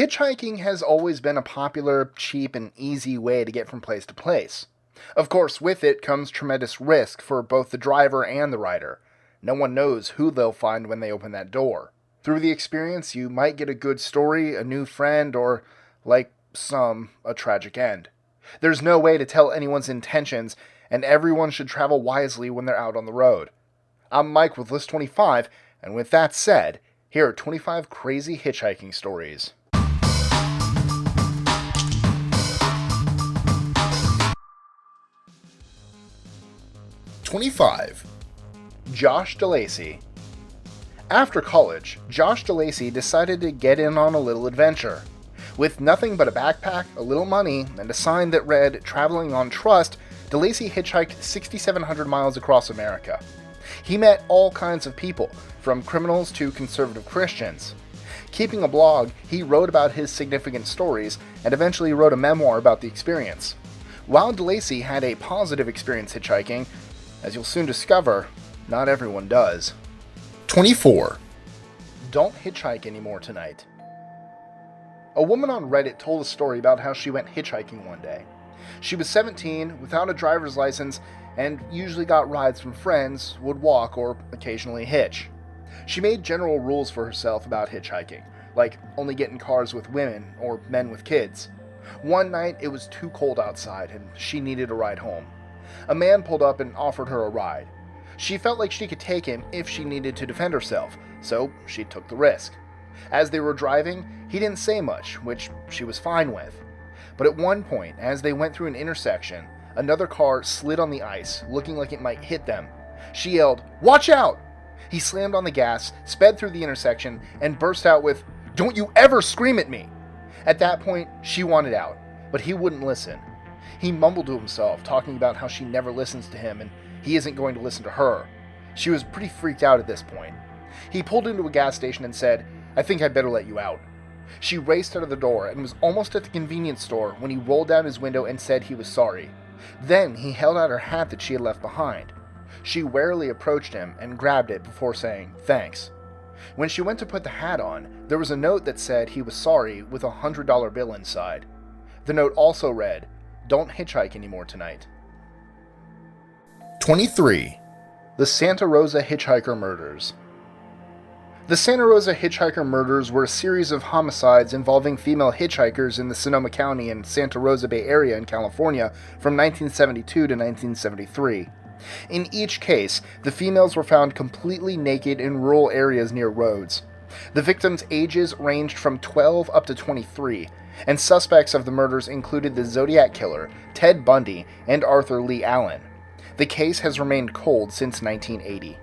Hitchhiking has always been a popular, cheap, and easy way to get from place to place. Of course, with it comes tremendous risk for both the driver and the rider. No one knows who they'll find when they open that door. Through the experience, you might get a good story, a new friend, or, like some, a tragic end. There's no way to tell anyone's intentions, and everyone should travel wisely when they're out on the road. I'm Mike with List 25, and with that said, here are 25 crazy hitchhiking stories. #25. Josh DeLacy. After college, Josh DeLacy decided to get in on a little adventure. With nothing but a backpack, a little money, and a sign that read, "Traveling on Trust," DeLacy hitchhiked 6,700 miles across America. He met all kinds of people, from criminals to conservative Christians. Keeping a blog, he wrote about his significant stories and eventually wrote a memoir about the experience. While DeLacy had a positive experience hitchhiking, as you'll soon discover, not everyone does. #24. Don't hitchhike anymore tonight. A woman on Reddit told a story about how she went hitchhiking one day. She was 17, without a driver's license, and usually got rides from friends, would walk, or occasionally hitch. She made general rules for herself about hitchhiking, like only get in cars with women or men with kids. One night, it was too cold outside, and she needed a ride home. A man pulled up and offered her a ride. She felt like she could take him if she needed to defend herself, so she took the risk. As they were driving, he didn't say much, which she was fine with. But at one point, as they went through an intersection, another car slid on the ice, looking like it might hit them. She yelled, "Watch out!" He slammed on the gas, sped through the intersection, and burst out with, "Don't you ever scream at me!" At that point, she wanted out, but he wouldn't listen. He mumbled to himself, talking about how she never listens to him and he isn't going to listen to her. She was pretty freaked out at this point. He pulled into a gas station and said, "I think I'd better let you out." She raced out of the door and was almost at the convenience store when he rolled down his window and said he was sorry. Then he held out her hat that she had left behind. She warily approached him and grabbed it before saying, "Thanks." When she went to put the hat on, there was a note that said he was sorry with a $100 bill inside. The note also read, "Don't hitchhike anymore tonight." #23. The Santa Rosa Hitchhiker Murders. The Santa Rosa Hitchhiker murders were a series of homicides involving female hitchhikers in the Sonoma County and Santa Rosa Bay Area in California from 1972 to 1973. In each case, the females were found completely naked in rural areas near roads. The victims' ages ranged from 12 up to 23, and suspects of the murders included the Zodiac Killer, Ted Bundy, and Arthur Lee Allen. The case has remained cold since 1980.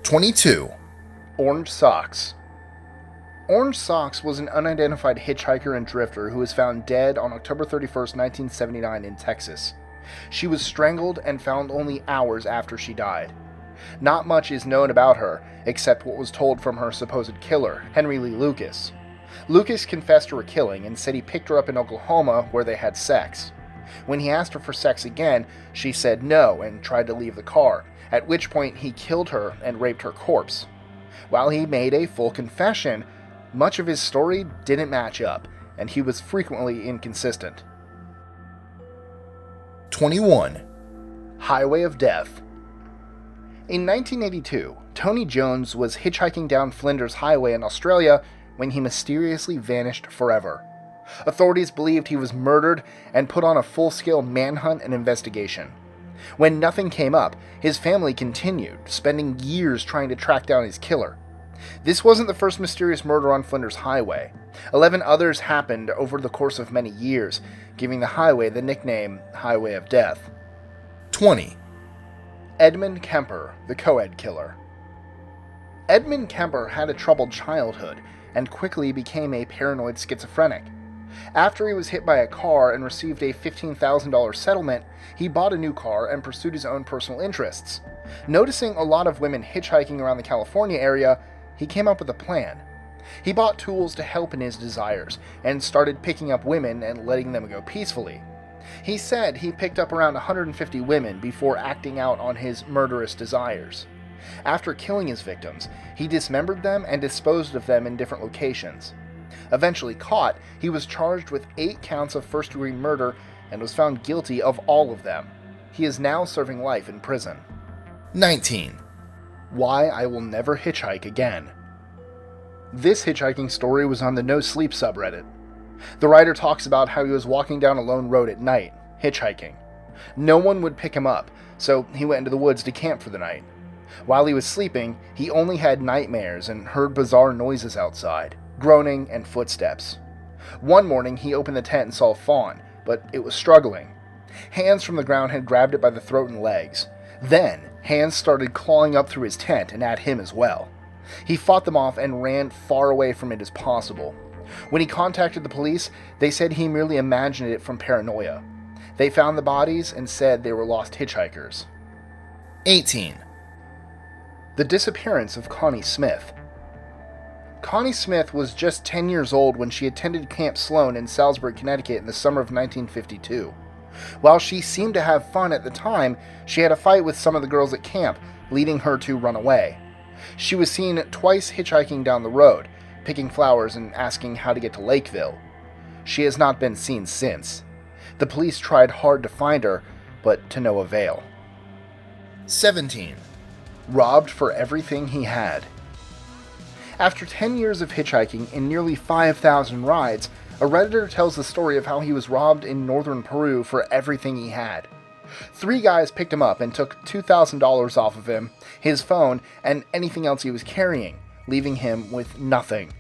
#22. Orange Socks. Orange Socks was an unidentified hitchhiker and drifter who was found dead on October 31st, 1979 in Texas. She was strangled and found only hours after she died. Not much is known about her, except what was told from her supposed killer, Henry Lee Lucas. Lucas confessed to her killing and said he picked her up in Oklahoma where they had sex. When he asked her for sex again, she said no and tried to leave the car, at which point he killed her and raped her corpse. While he made a full confession, much of his story didn't match up, and he was frequently inconsistent. #21. Highway of Death. In 1982, Tony Jones was hitchhiking down Flinders Highway in Australia when he mysteriously vanished forever. Authorities believed he was murdered and put on a full-scale manhunt and investigation. When nothing came up, his family continued, spending years trying to track down his killer. This wasn't the first mysterious murder on Flinders Highway. 11 others happened over the course of many years, giving the highway the nickname Highway of Death. #20. Edmund Kemper, the co-ed killer. Edmund Kemper had a troubled childhood and quickly became a paranoid schizophrenic. After he was hit by a car and received a $15,000 settlement, he bought a new car and pursued his own personal interests. Noticing a lot of women hitchhiking around the California area, he came up with a plan. He bought tools to help in his desires and started picking up women and letting them go peacefully. He said he picked up around 150 women before acting out on his murderous desires. After killing his victims, he dismembered them and disposed of them in different locations. Eventually caught, he was charged with 8 counts of first-degree murder and was found guilty of all of them. He is now serving life in prison. 19. Why I Will Never Hitchhike Again. This hitchhiking story was on the No Sleep subreddit. The writer talks about how he was walking down a lone road at night, hitchhiking. No one would pick him up, so he went into the woods to camp for the night. While he was sleeping, he only had nightmares and heard bizarre noises outside, groaning and footsteps. One morning, he opened the tent and saw a fawn, but it was struggling. Hands from the ground had grabbed it by the throat and legs. Then, hands started clawing up through his tent and at him as well. He fought them off and ran far away from it as possible. When he contacted the police, they said he merely imagined it from paranoia. They found the bodies and said they were lost hitchhikers. 18. The Disappearance of Connie Smith. Connie Smith was just 10 years old when she attended Camp Sloan in Salisbury, Connecticut in the summer of 1952. While she seemed to have fun at the time, she had a fight with some of the girls at camp, leading her to run away. She was seen twice hitchhiking down the road, picking flowers and asking how to get to Lakeville. She has not been seen since. The police tried hard to find her, but to no avail. 17. Robbed for everything he had. After 10 years of hitchhiking and nearly 5,000 rides, a Redditor tells the story of how he was robbed in northern Peru for everything he had. 3 guys picked him up and took $2,000 off of him, his phone, and anything else he was carrying, leaving him with nothing.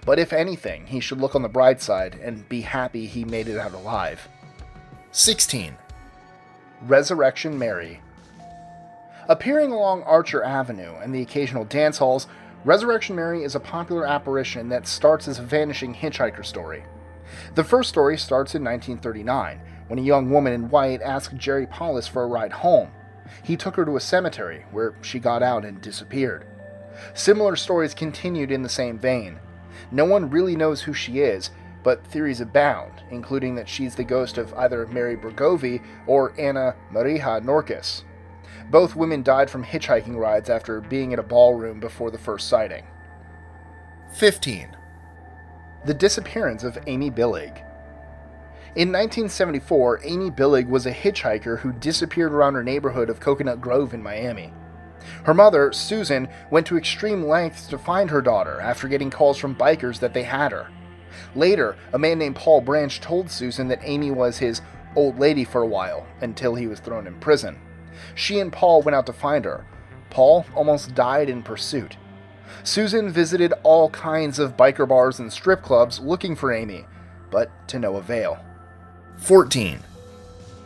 But if anything, he should look on the bright side and be happy he made it out alive. 16. Resurrection Mary. Appearing along Archer Avenue and the occasional dance halls, Resurrection Mary is a popular apparition that starts as a vanishing hitchhiker story. The first story starts in 1939, when a young woman in white asked Jerry Paulus for a ride home. He took her to a cemetery, where she got out and disappeared. Similar stories continued in the same vein. No one really knows who she is, but theories abound, including that she's the ghost of either Mary Bergovi or Anna Maria Norkus. Both women died from hitchhiking rides after being at a ballroom before the first sighting. 15. The Disappearance of Amy Billig. In 1974, Amy Billig was a hitchhiker who disappeared around her neighborhood of Coconut Grove in Miami. Her mother, Susan, went to extreme lengths to find her daughter after getting calls from bikers that they had her. Later, a man named Paul Branch told Susan that Amy was his old lady for a while, until he was thrown in prison. She and Paul went out to find her. Paul almost died in pursuit. Susan visited all kinds of biker bars and strip clubs looking for Amy, but to no avail. 14.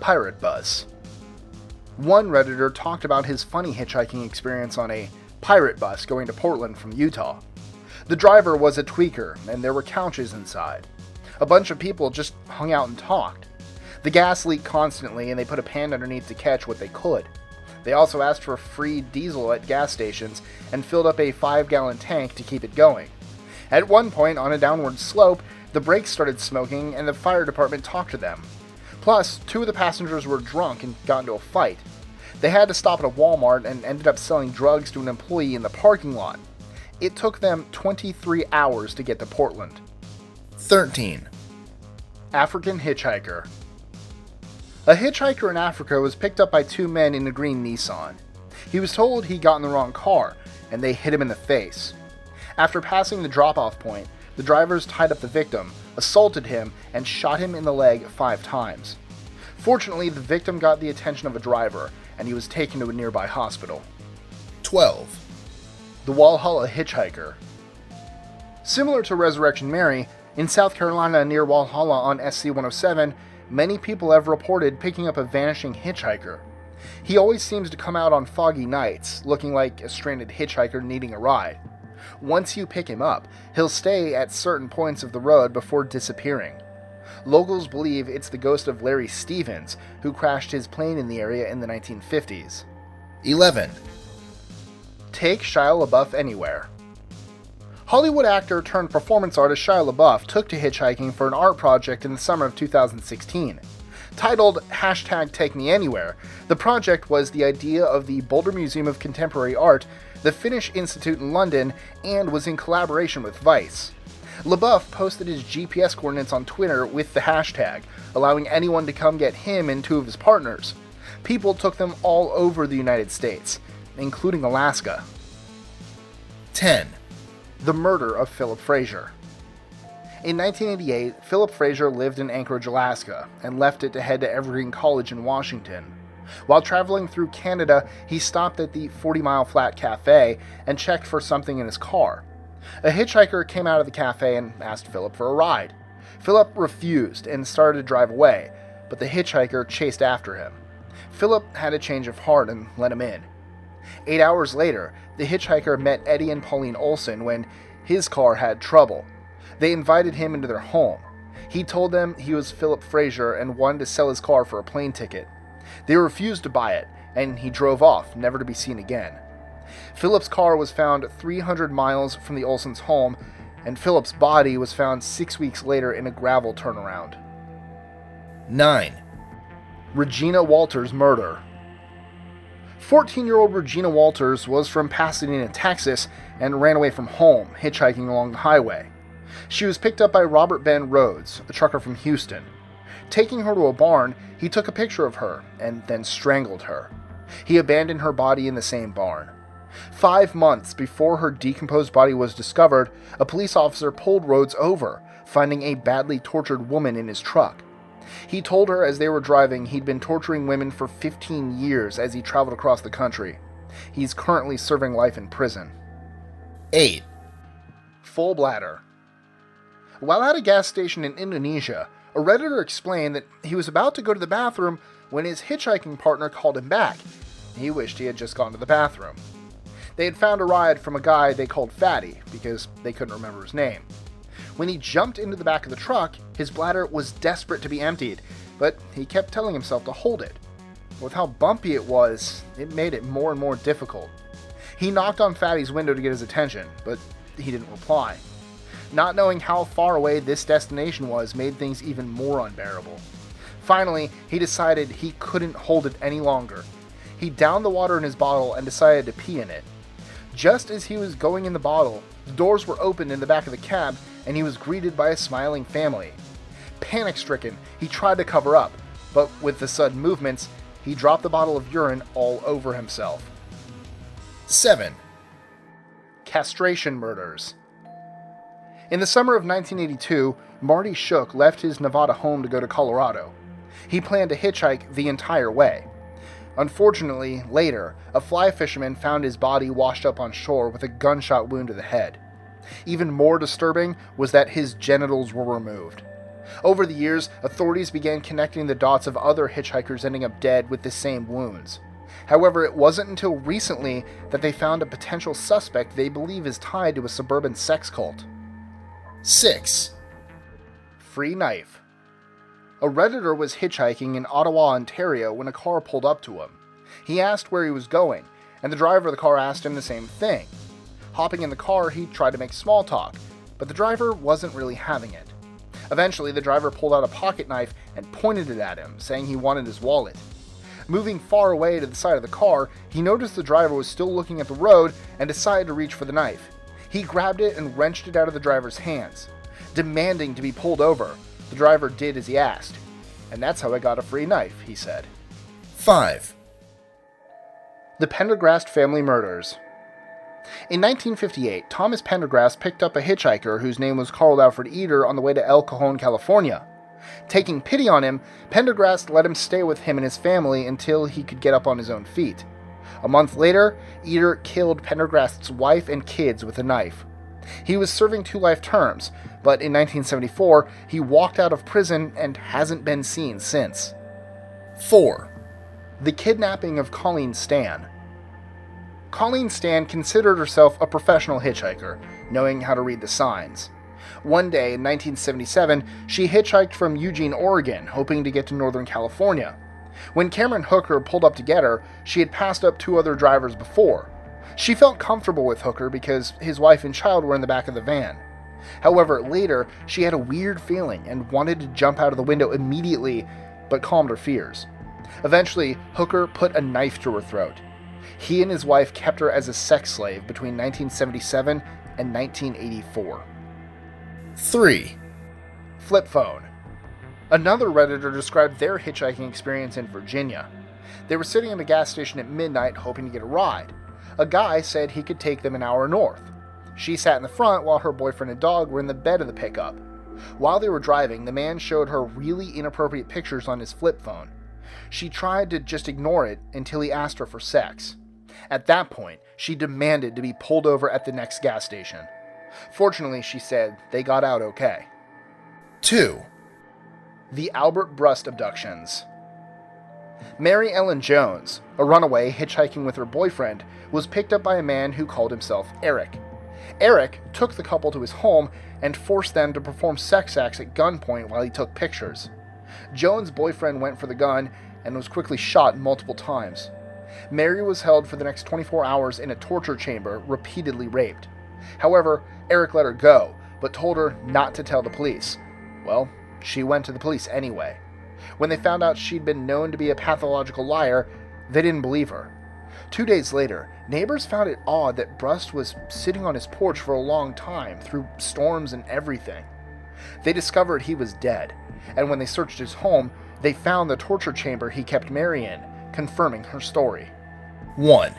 Parrot Buzz. One Redditor talked about his funny hitchhiking experience on a pirate bus going to Portland from Utah. The driver was a tweaker, and there were couches inside. A bunch of people just hung out and talked. The gas leaked constantly, and they put a pan underneath to catch what they could. They also asked for free diesel at gas stations and filled up a 5-gallon tank to keep it going. At one point, on a downward slope, the brakes started smoking, and the fire department talked to them. Plus, 2 of the passengers were drunk and got into a fight. They had to stop at a Walmart and ended up selling drugs to an employee in the parking lot. It took them 23 hours to get to Portland. 13. African Hitchhiker. A hitchhiker in Africa was picked up by 2 men in a green Nissan. He was told he got in the wrong car, and they hit him in the face. After passing the drop-off point, the drivers tied up the victim, assaulted him, and shot him in the leg 5 times. Fortunately, the victim got the attention of a driver, and he was taken to a nearby hospital. 12. The Walhalla Hitchhiker. Similar to Resurrection Mary, in South Carolina near Walhalla on SC-107, many people have reported picking up a vanishing hitchhiker. He always seems to come out on foggy nights, looking like a stranded hitchhiker needing a ride. Once you pick him up, he'll stay at certain points of the road before disappearing. Locals believe it's the ghost of Larry Stevens, who crashed his plane in the area in the 1950s. 11. Take Shia LaBeouf Anywhere. Hollywood actor turned performance artist Shia LaBeouf took to hitchhiking for an art project in the summer of 2016. Titled #TakeMeAnywhere, the project was the idea of the Boulder Museum of Contemporary Art, the Finnish Institute in London, and was in collaboration with Vice. LaBeouf posted his GPS coordinates on Twitter with the hashtag, allowing anyone to come get him and two of his partners. People took them all over the United States, including Alaska. 10. The murder of Philip Fraser. In 1988, Philip Fraser lived in Anchorage, Alaska, and left it to head to Evergreen College in Washington. While traveling through Canada, he stopped at the 40 Mile Flat Cafe and checked for something in his car. A hitchhiker came out of the cafe and asked Philip for a ride. Philip refused and started to drive away, but the hitchhiker chased after him. Philip had a change of heart and let him in. 8 hours later, the hitchhiker met Eddie and Pauline Olson when his car had trouble. They invited him into their home. He told them he was Philip Fraser and wanted to sell his car for a plane ticket. They refused to buy it, and he drove off, never to be seen again. Philip's car was found 300 miles from the Olsons' home, and Philip's body was found 6 weeks later in a gravel turnaround. 9. Regina Walters' murder. 14-year-old Regina Walters was from Pasadena, Texas, and ran away from home, hitchhiking along the highway. She was picked up by Robert Ben Rhodes, a trucker from Houston. Taking her to a barn, he took a picture of her and then strangled her. He abandoned her body in the same barn. 5 months before her decomposed body was discovered, a police officer pulled Rhodes over, finding a badly tortured woman in his truck. He told her as they were driving he'd been torturing women for 15 years as he traveled across the country. He's currently serving life in prison. 8. Fullbladder. While at a gas station in Indonesia, a Redditor explained that he was about to go to the bathroom when his hitchhiking partner called him back. He wished he had just gone to the bathroom. They had found a ride from a guy they called Fatty because they couldn't remember his name. When he jumped into the back of the truck, his bladder was desperate to be emptied, but he kept telling himself to hold it. With how bumpy it was, it made it more and more difficult. He knocked on Fatty's window to get his attention, but he didn't reply. Not knowing how far away this destination was made things even more unbearable. Finally, he decided he couldn't hold it any longer. He downed the water in his bottle and decided to pee in it. Just as he was going in the bottle, the doors were opened in the back of the cab and he was greeted by a smiling family. Panic-stricken, he tried to cover up, but with the sudden movements, he dropped the bottle of urine all over himself. 7. Castration murders. In the summer of 1982, Marty Shook left his Nevada home to go to Colorado. He planned to hitchhike the entire way. Unfortunately, later, a fly fisherman found his body washed up on shore with a gunshot wound to the head. Even more disturbing was that his genitals were removed. Over the years, authorities began connecting the dots of other hitchhikers ending up dead with the same wounds. However, it wasn't until recently that they found a potential suspect they believe is tied to a suburban sex cult. 6. Free knife. A Redditor was hitchhiking in Ottawa, Ontario when a car pulled up to him. He asked where he was going, and the driver of the car asked him the same thing. Hopping in the car, he tried to make small talk, but the driver wasn't really having it. Eventually, the driver pulled out a pocket knife and pointed it at him, saying he wanted his wallet. Moving far away to the side of the car, he noticed the driver was still looking at the road and decided to reach for the knife. He grabbed it and wrenched it out of the driver's hands. Demanding to be pulled over, the driver did as he asked. And that's how I got a free knife, he said. 5. The Pendergrast family murders. In 1958, Thomas Pendergrast picked up a hitchhiker whose name was Carl Alfred Eder on the way to El Cajon, California. Taking pity on him, Pendergrast let him stay with him and his family until he could get up on his own feet. A month later, Eder killed Pendergrast's wife and kids with a knife. He was serving 2 life terms, but in 1974, he walked out of prison and hasn't been seen since. 4. The kidnapping of Colleen Stan. Colleen Stan considered herself a professional hitchhiker, knowing how to read the signs. One day in 1977, she hitchhiked from Eugene, Oregon, hoping to get to Northern California. When Cameron Hooker pulled up to get her, she had passed up 2 other drivers before. She felt comfortable with Hooker because his wife and child were in the back of the van. However, later, she had a weird feeling and wanted to jump out of the window immediately, but calmed her fears. Eventually, Hooker put a knife to her throat. He and his wife kept her as a sex slave between 1977 and 1984. 3. Flip phone. Another Redditor described their hitchhiking experience in Virginia. They were sitting at a gas station at midnight hoping to get a ride. A guy said he could take them an hour north. She sat in the front while her boyfriend and dog were in the bed of the pickup. While they were driving, the man showed her really inappropriate pictures on his flip phone. She tried to just ignore it until he asked her for sex. At that point, she demanded to be pulled over at the next gas station. Fortunately, she said, they got out okay. 2. The Albert Brust abductions. Mary Ellen Jones, a runaway hitchhiking with her boyfriend, was picked up by a man who called himself Eric. Eric took the couple to his home and forced them to perform sex acts at gunpoint while he took pictures. Jones' boyfriend went for the gun and was quickly shot multiple times. Mary was held for the next 24 hours in a torture chamber, repeatedly raped. However, Eric let her go, but told her not to tell the police. Well, she went to the police anyway. When they found out she'd been known to be a pathological liar, they didn't believe her. 2 days later, neighbors found it odd that Brust was sitting on his porch for a long time, through storms and everything. They discovered he was dead, and when they searched his home, they found the torture chamber he kept Mary in, confirming her story. 1.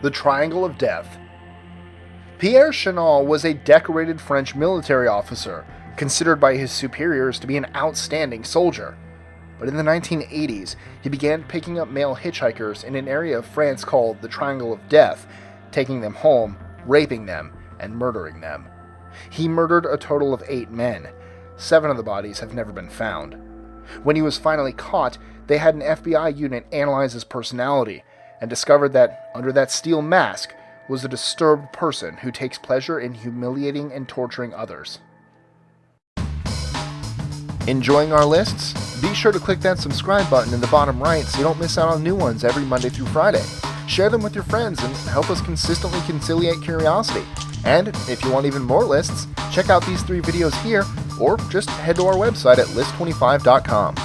The Triangle of Death. Pierre Chenal was a decorated French military officer, considered by his superiors to be an outstanding soldier. But in the 1980s, he began picking up male hitchhikers in an area of France called the Triangle of Death, taking them home, raping them, and murdering them. He murdered a total of 8 men. 7 of the bodies have never been found. When he was finally caught, they had an FBI unit analyze his personality and discovered that under that steel mask was a disturbed person who takes pleasure in humiliating and torturing others. Enjoying our lists? Be sure to click that subscribe button in the bottom right so you don't miss out on new ones every Monday through Friday. Share them with your friends and help us consistently conciliate curiosity. And if you want even more lists, check out these 3 videos here or just head to our website at list25.com.